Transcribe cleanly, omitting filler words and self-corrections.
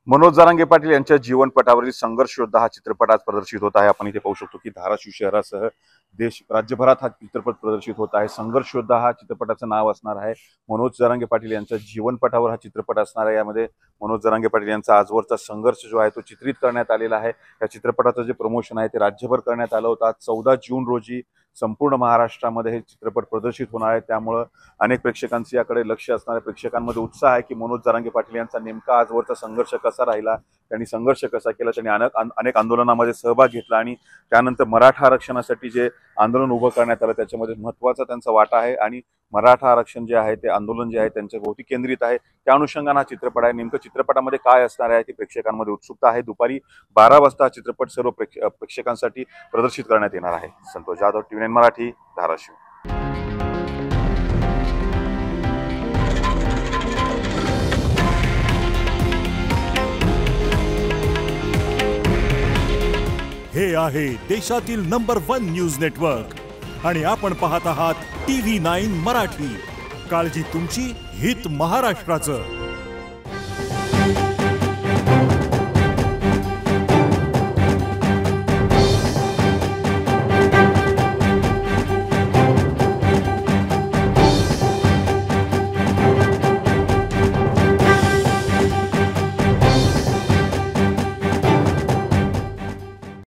मनोज जरांगे पाटील यांच्या जीवनपटावरील संघर्ष योद्धा हा चित्रपट आज प्रदर्शित होत आहे। आपण इथे पाहू शकतो की धाराशिव शहरासह राज्यभरात हा चित्रपट प्रदर्शित होत आहे। संघर्ष योद्धा हा चित्रपटाचं नाव असणार आहे। मनोज जरांगे पाटील यांच्या जीवनपटावर हा चित्रपट असणार आहे। यामध्ये मनोज जरांगे पाटील यांचा आजवरचा संघर्ष जो आहे तो चित्रित करण्यात आलेला आहे। या चित्रपटाचं जे प्रमोशन आहे ते राज्यभर करण्यात आलं होतं। आज 14 जून रोजी संपूर्ण महाराष्ट्रामध्ये हे चित्रपट प्रदर्शित होणार आहे। त्यामुळे अनेक प्रेक्षकांचे याकडे लक्ष असणार आहे। प्रेक्षकांमध्ये उत्साह आहे की मनोज जरांगे पाटील यांचा नेमका आजवरचा संघर्ष कसा राहिला, त्यांनी संघर्ष कसा केला, त्यांनी अनेक आंदोलनामध्ये सहभाग घेतला आणि त्यानंतर मराठा आरक्षणासाठी जे आंदोलन उभं करण्यात आलं त्याच्यामध्ये महत्त्वाचा त्यांचा वाटा आहे आणि मराठा आरक्षण जे आहे ते आंदोलन जे आहे त्यांच्या भोवती केंद्रित आहे। त्या अनुषंगाने हा चित्रपट आहे। नेमकं चित्रपटामध्ये काय असणार आहे ती प्रेक्षकांमध्ये उत्सुकता आहे। दुपारी 12 वाजता हा चित्रपट सर्व प्रेक्षकांसाठी प्रदर्शित करण्यात येणार आहे। संतोष जाधव, TV9 मराठी, धाराशिव। हे आहे देशातील नंबर 1 न्यूज नेटवर्क आणि आपण पाहत आहात TV9 मराठी। काळजी तुमची, हित महाराष्ट्राचं।